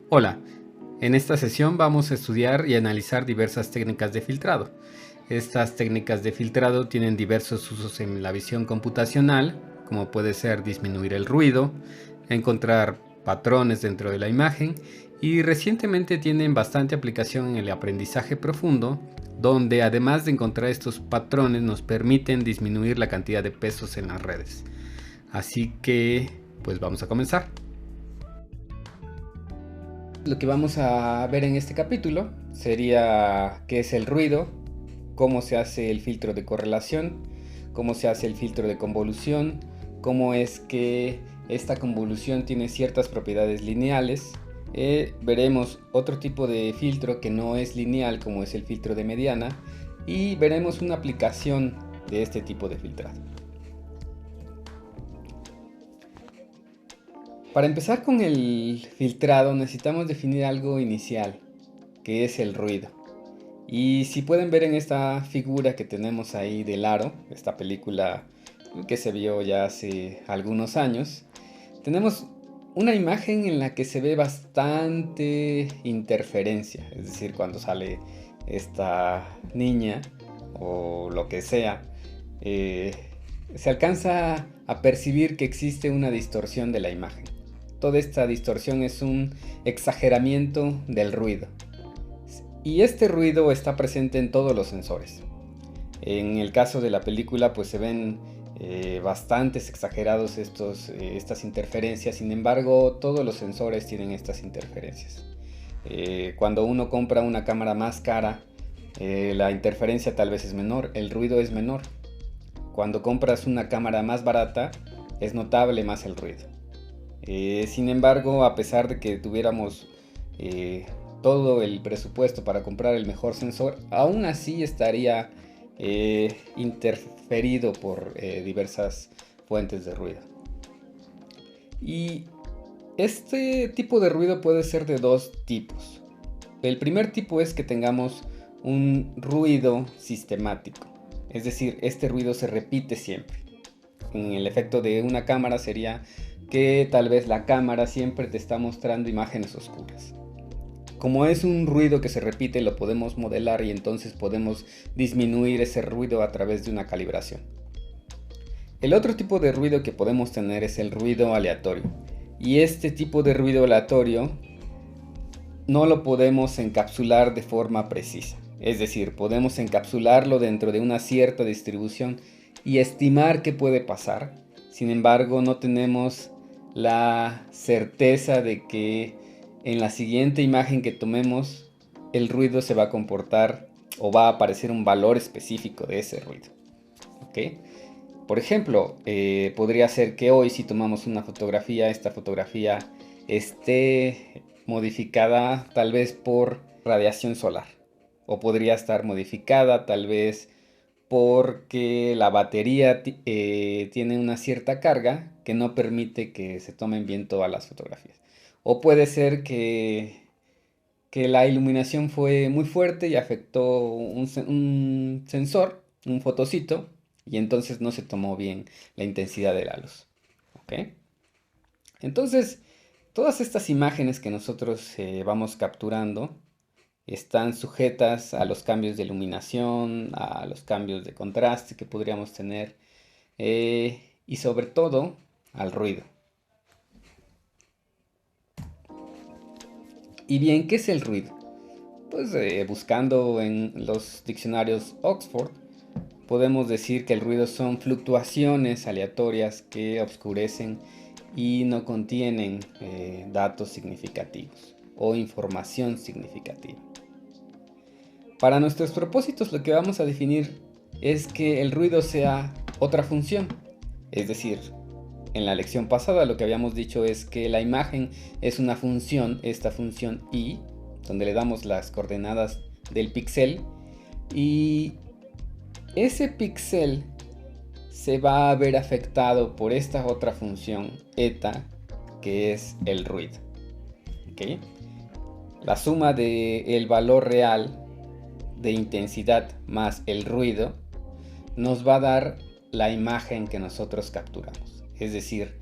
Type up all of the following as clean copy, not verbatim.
Hola, en esta sesión vamos a estudiar y analizar diversas técnicas de filtrado. Estas técnicas de filtrado tienen diversos usos en la visión computacional, como puede ser disminuir el ruido, encontrar patrones dentro de la imagen y recientemente tienen bastante aplicación en el aprendizaje profundo, donde además de encontrar estos patrones nos permiten disminuir la cantidad de pesos en las redes. Así que, pues vamos a comenzar. Lo que vamos a ver en este capítulo sería qué es el ruido, cómo se hace el filtro de correlación, cómo se hace el filtro de convolución, cómo es que esta convolución tiene ciertas propiedades lineales. Veremos otro tipo de filtro que no es lineal, como es el filtro de mediana, y veremos una aplicación de este tipo de filtrado. Para empezar con el filtrado necesitamos definir algo inicial, que es el ruido. Y si pueden ver en esta figura que tenemos ahí del aro, esta película que se vio ya hace algunos años, tenemos una imagen en la que se ve bastante interferencia, es decir, cuando sale esta niña o lo que sea, eh, se alcanza a percibir que existe una distorsión de la imagen. Toda esta distorsión es un exageramiento del ruido. Y este ruido está presente en todos los sensores. En el caso de la película pues se ven bastantes exagerados estas interferencias. Sin embargo, todos los sensores tienen estas interferencias. Cuando uno compra una cámara más cara, la interferencia tal vez es menor, el ruido es menor. Cuando compras una cámara más barata, es notable más el ruido. Sin embargo, a pesar de que tuviéramos todo el presupuesto para comprar el mejor sensor, aún así estaría interferido por diversas fuentes de ruido. Y este tipo de ruido puede ser de dos tipos. El primer tipo es que tengamos un ruido sistemático, es decir, este ruido se repite siempre. En el efecto de una cámara sería que tal vez la cámara siempre te está mostrando imágenes oscuras. Como es un ruido que se repite, lo podemos modelar y entonces podemos disminuir ese ruido a través de una calibración. El otro tipo de ruido que podemos tener es el ruido aleatorio. Y este tipo de ruido aleatorio no lo podemos encapsular de forma precisa. Es decir, podemos encapsularlo dentro de una cierta distribución y estimar qué puede pasar. Sin embargo, no tenemos la certeza de que en la siguiente imagen que tomemos el ruido se va a comportar o va a aparecer un valor específico de ese ruido. ¿Okay? Por ejemplo, podría ser que hoy si tomamos una fotografía, esta fotografía esté modificada tal vez por radiación solar. O podría estar modificada tal vez porque la batería tiene una cierta carga que no permite que se tomen bien todas las fotografías. O puede ser que la iluminación fue muy fuerte y afectó un sensor, un fotocito, y entonces no se tomó bien la intensidad de la luz. ¿Ok? Entonces, todas estas imágenes que nosotros vamos capturando están sujetas a los cambios de iluminación, a los cambios de contraste que podríamos tener y sobre todo al ruido. Y bien, ¿qué es el ruido? Pues buscando en los diccionarios Oxford, podemos decir que el ruido son fluctuaciones aleatorias que oscurecen y no contienen datos significativos o información significativa. Para nuestros propósitos lo que vamos a definir es que el ruido sea otra función. Es decir, en la lección pasada lo que habíamos dicho es que la imagen es una función, esta función i, donde le damos las coordenadas del píxel, y ese píxel se va a ver afectado por esta otra función eta, que es el ruido. ¿Okay? La suma del valor real de intensidad más el ruido nos va a dar la imagen que nosotros capturamos. Es decir,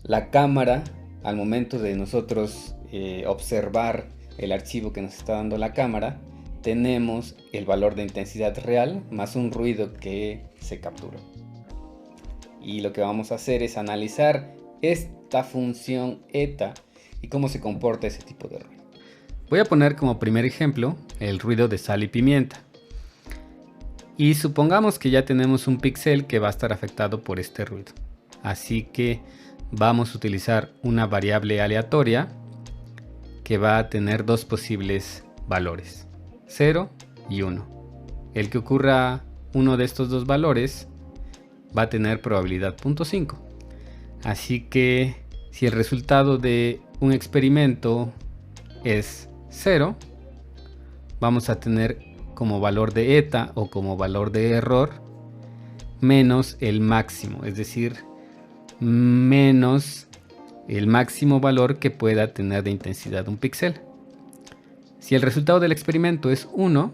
la cámara al momento de nosotros observar el archivo que nos está dando la cámara, tenemos el valor de intensidad real más un ruido que se capturó. Y lo que vamos a hacer es analizar esta función eta y cómo se comporta ese tipo de ruido. Voy a poner como primer ejemplo el ruido de sal y pimienta. Y supongamos que ya tenemos un píxel que va a estar afectado por este ruido. Así que vamos a utilizar una variable aleatoria que va a tener dos posibles valores, 0 y 1. El que ocurra uno de estos dos valores va a tener probabilidad 0.5. Así que si el resultado de un experimento es 0, vamos a tener como valor de eta o como valor de error menos el máximo, es decir, menos el máximo valor que pueda tener de intensidad un píxel. Si el resultado del experimento es 1,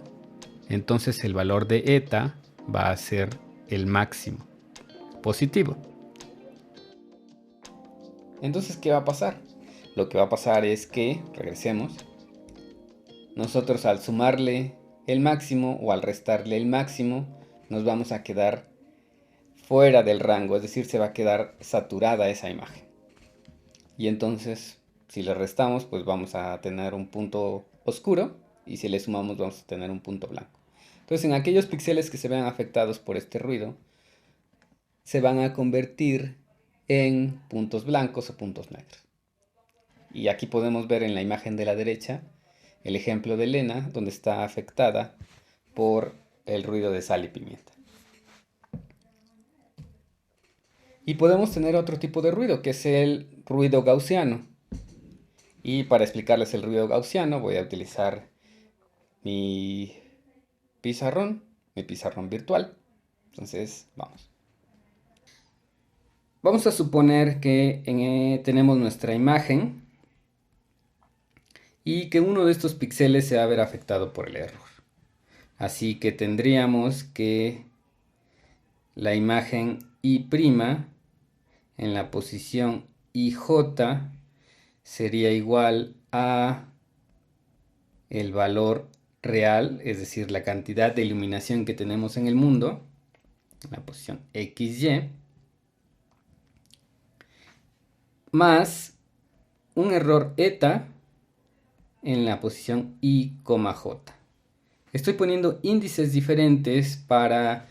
entonces el valor de eta va a ser el máximo, positivo. Entonces, ¿qué va a pasar? Lo que va a pasar es que, regresemos, nosotros al sumarle el máximo o al restarle el máximo, nos vamos a quedar fuera del rango, es decir, se va a quedar saturada esa imagen. Y entonces, si le restamos, pues vamos a tener un punto oscuro, y si le sumamos vamos a tener un punto blanco. Entonces, en aquellos píxeles que se vean afectados por este ruido, se van a convertir en puntos blancos o puntos negros. Y aquí podemos ver en la imagen de la derecha el ejemplo de Elena, donde está afectada por el ruido de sal y pimienta. Y podemos tener otro tipo de ruido, que es el ruido gaussiano. Y para explicarles el ruido gaussiano voy a utilizar mi pizarrón virtual. Entonces, vamos. Vamos a suponer que tenemos nuestra imagen y que uno de estos píxeles se va a ver afectado por el error. Así que tendríamos que la imagen I' en la posición IJ sería igual a el valor real, es decir, la cantidad de iluminación que tenemos en el mundo, en la posición XY, más un error eta en la posición I, J. Estoy poniendo índices diferentes para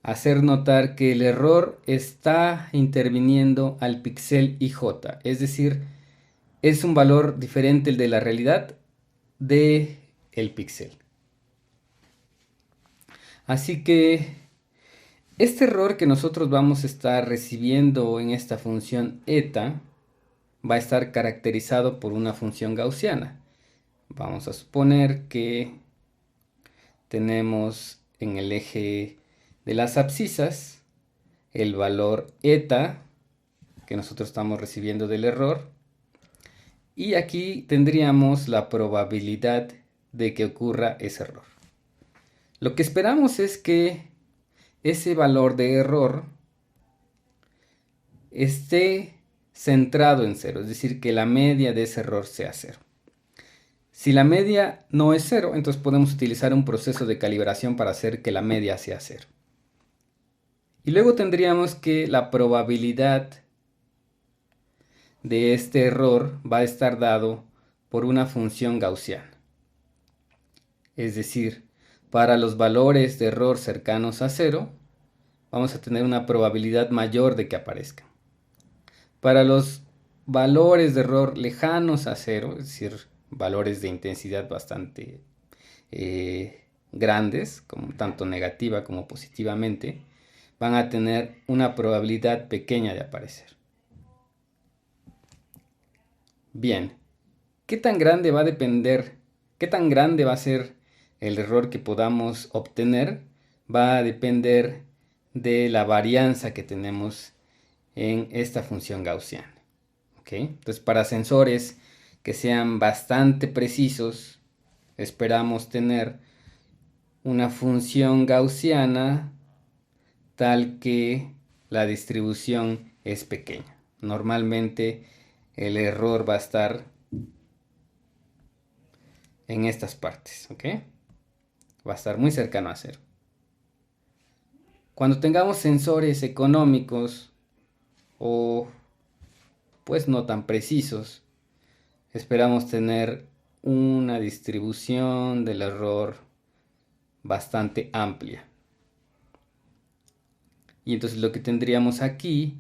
hacer notar que el error está interviniendo al píxel IJ, es decir, es un valor diferente el de la realidad de el píxel. Así que este error que nosotros vamos a estar recibiendo en esta función eta va a estar caracterizado por una función gaussiana. Vamos a suponer que tenemos en el eje de las abscisas el valor eta que nosotros estamos recibiendo del error, y aquí tendríamos la probabilidad de que ocurra ese error. Lo que esperamos es que ese valor de error esté centrado en 0, es decir, que la media de ese error sea 0. Si la media no es 0, entonces podemos utilizar un proceso de calibración para hacer que la media sea 0. Y luego tendríamos que la probabilidad de este error va a estar dado por una función gaussiana. Es decir, para los valores de error cercanos a 0, vamos a tener una probabilidad mayor de que aparezcan. Para los valores de error lejanos a 0, es decir, valores de intensidad bastante grandes, como tanto negativa como positivamente, van a tener una probabilidad pequeña de aparecer. Bien, ¿qué tan grande va a ser el error que podamos obtener? Va a depender de la varianza que tenemos en esta función gaussiana. ¿Okay? Entonces, para sensores que sean bastante precisos, esperamos tener una función gaussiana tal que la distribución es pequeña. Normalmente el error va a estar en estas partes, ¿ok? Va a estar muy cercano a cero. Cuando tengamos sensores económicos o pues no tan precisos, esperamos tener una distribución del error bastante amplia. Y entonces lo que tendríamos aquí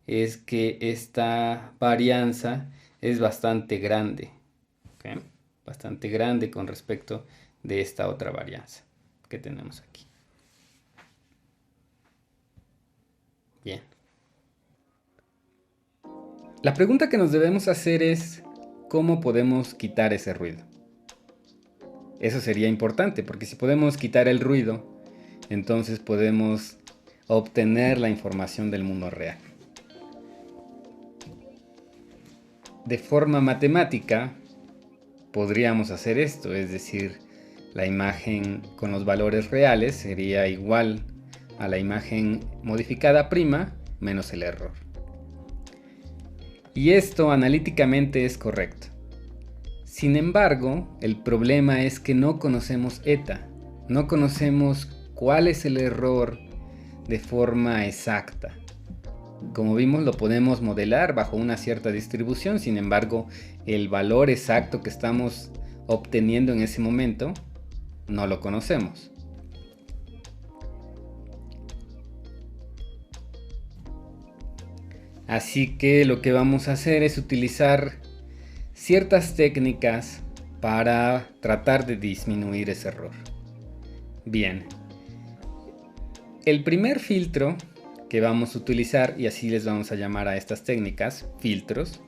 es que esta varianza es bastante grande, ¿ok? Bastante grande con respecto de esta otra varianza que tenemos aquí. Bien. La pregunta que nos debemos hacer es ¿cómo podemos quitar ese ruido? Eso sería importante porque si podemos quitar el ruido, entonces podemos obtener la información del mundo real. De forma matemática podríamos hacer esto, es decir, la imagen con los valores reales sería igual a la imagen modificada prima menos el error. Y esto analíticamente es correcto. Sin embargo, el problema es que no conocemos eta, no conocemos cuál es el error de forma exacta. Como vimos, lo podemos modelar bajo una cierta distribución, sin embargo, el valor exacto que estamos obteniendo en ese momento no lo conocemos. Así que lo que vamos a hacer es utilizar ciertas técnicas para tratar de disminuir ese error. Bien, el primer filtro que vamos a utilizar, y así les vamos a llamar a estas técnicas, filtros,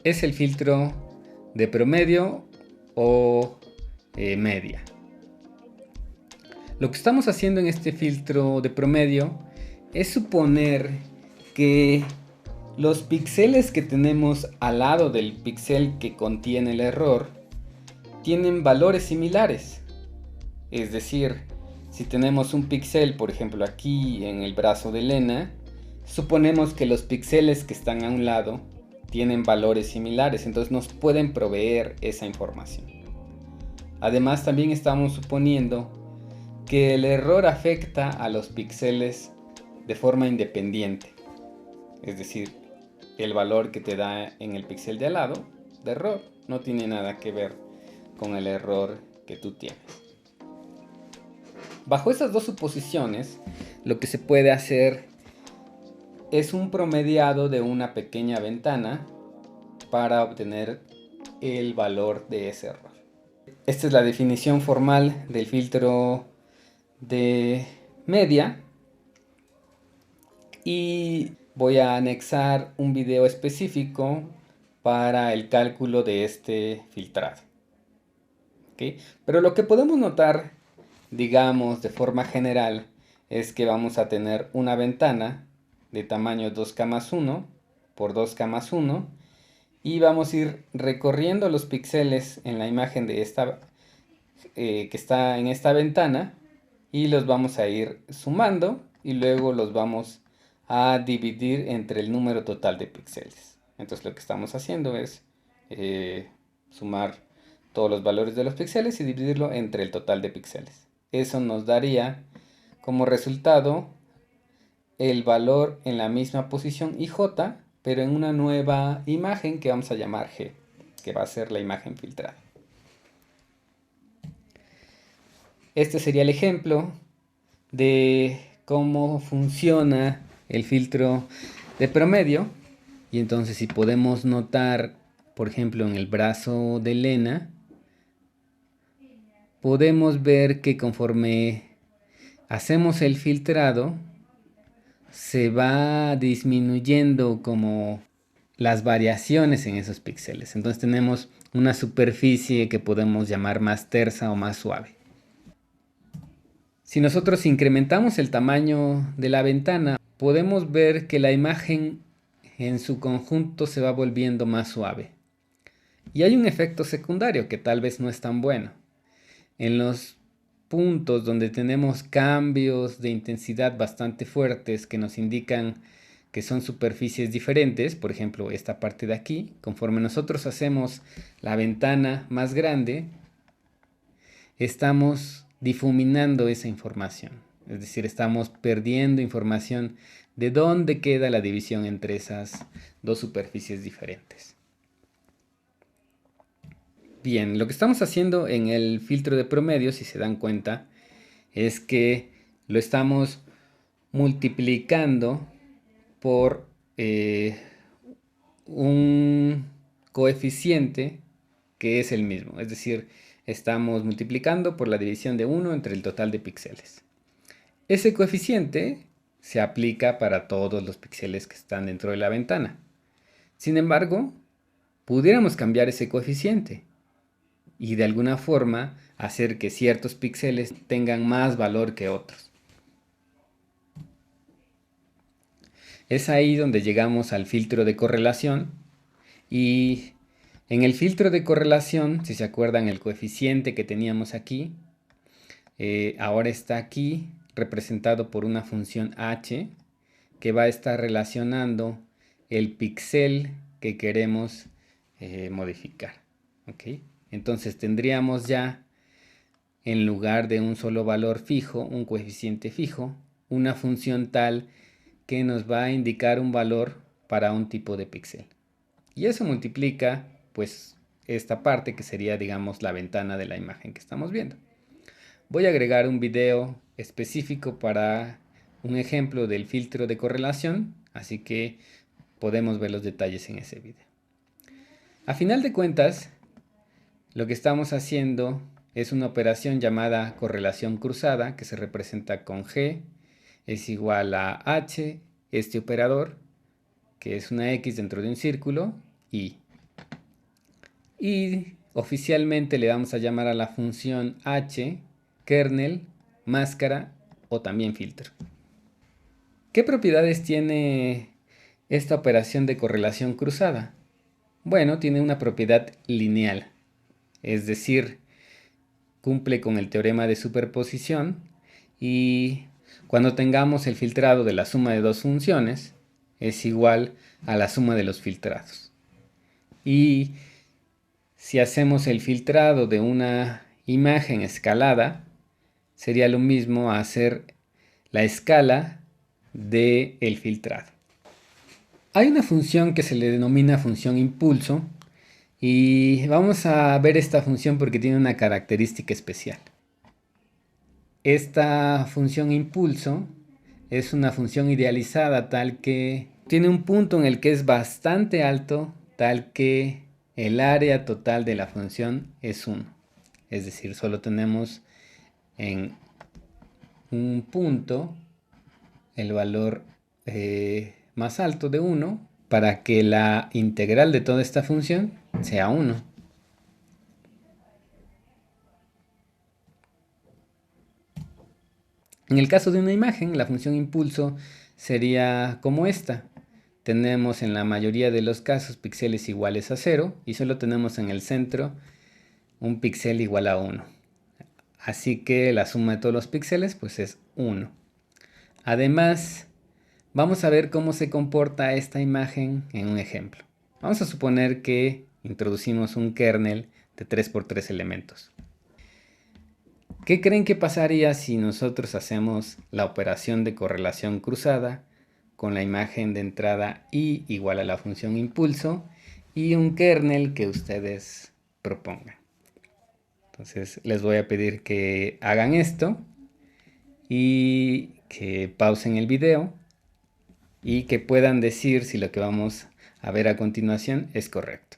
es el filtro de promedio o media. Lo que estamos haciendo en este filtro de promedio es suponer que los píxeles que tenemos al lado del píxel que contiene el error tienen valores similares. Es decir, si tenemos un píxel, por ejemplo aquí en el brazo de Elena, suponemos que los píxeles que están a un lado tienen valores similares, entonces nos pueden proveer esa información. Además, también estamos suponiendo que el error afecta a los píxeles de forma independiente. Es decir, el valor que te da en el píxel de al lado de error no tiene nada que ver con el error que tú tienes. Bajo esas dos suposiciones, lo que se puede hacer es un promediado de una pequeña ventana para obtener el valor de ese error. Esta es la definición formal del filtro de media y voy a anexar un video específico para el cálculo de este filtrado. ¿Okay? Pero lo que podemos notar, digamos de forma general, es que vamos a tener una ventana de tamaño 2,1 por 2,1 y vamos a ir recorriendo los píxeles en la imagen de esta que está en esta ventana y los vamos a ir sumando y luego los vamos a dividir entre el número total de píxeles. Entonces lo que estamos haciendo es sumar todos los valores de los píxeles y dividirlo entre el total de píxeles. Eso nos daría como resultado el valor en la misma posición IJ, pero en una nueva imagen que vamos a llamar G, que va a ser la imagen filtrada. Este sería el ejemplo de cómo funciona el filtro de promedio. Y entonces si podemos notar, por ejemplo, en el brazo de Elena, podemos ver que conforme hacemos el filtrado, se va disminuyendo como las variaciones en esos píxeles. Entonces tenemos una superficie que podemos llamar más tersa o más suave. Si nosotros incrementamos el tamaño de la ventana, podemos ver que la imagen en su conjunto se va volviendo más suave. Y hay un efecto secundario que tal vez no es tan bueno. En los puntos donde tenemos cambios de intensidad bastante fuertes que nos indican que son superficies diferentes, por ejemplo esta parte de aquí, conforme nosotros hacemos la ventana más grande, estamos difuminando esa información, es decir, estamos perdiendo información de dónde queda la división entre esas dos superficies diferentes. Bien, lo que estamos haciendo en el filtro de promedio, si se dan cuenta, es que lo estamos multiplicando por un coeficiente que es el mismo, es decir, estamos multiplicando por la división de 1 entre el total de píxeles. Ese coeficiente se aplica para todos los píxeles que están dentro de la ventana. Sin embargo, pudiéramos cambiar ese coeficiente y de alguna forma hacer que ciertos píxeles tengan más valor que otros. Es ahí donde llegamos al filtro de correlación, y en el filtro de correlación, si se acuerdan, el coeficiente que teníamos aquí, ahora está aquí representado por una función h que va a estar relacionando el píxel que queremos modificar. ¿Okay? Entonces tendríamos ya, en lugar de un solo valor fijo, un coeficiente fijo, una función tal que nos va a indicar un valor para un tipo de píxel. Y eso multiplica, pues, esta parte que sería, digamos, la ventana de la imagen que estamos viendo. Voy a agregar un video específico para un ejemplo del filtro de correlación, así que podemos ver los detalles en ese video. A final de cuentas, lo que estamos haciendo es una operación llamada correlación cruzada, que se representa con G es igual a H, este operador, que es una X dentro de un círculo, y oficialmente le vamos a llamar a la función H, kernel, máscara o también filtro. ¿Qué propiedades tiene esta operación de correlación cruzada? Bueno, tiene una propiedad lineal, es decir, cumple con el teorema de superposición, y cuando tengamos el filtrado de la suma de dos funciones es igual a la suma de los filtrados. Y si hacemos el filtrado de una imagen escalada, sería lo mismo a hacer la escala del filtrado. Hay una función que se le denomina función impulso, y vamos a ver esta función porque tiene una característica especial. Esta función impulso es una función idealizada tal que tiene un punto en el que es bastante alto, tal que el área total de la función es 1. Es decir, solo tenemos en un punto el valor más alto de 1 para que la integral de toda esta función sea 1. En el caso de una imagen, la función impulso sería como esta. Tenemos en la mayoría de los casos píxeles iguales a 0 y solo tenemos en el centro un píxel igual a 1. Así que la suma de todos los píxeles pues es 1. Además, vamos a ver cómo se comporta esta imagen en un ejemplo. Vamos a suponer que introducimos un kernel de 3×3 elementos. ¿Qué creen que pasaría si nosotros hacemos la operación de correlación cruzada con la imagen de entrada i igual a la función impulso y un kernel que ustedes propongan? Entonces les voy a pedir que hagan esto y que pausen el video y que puedan decir si lo que vamos a ver a continuación es correcto.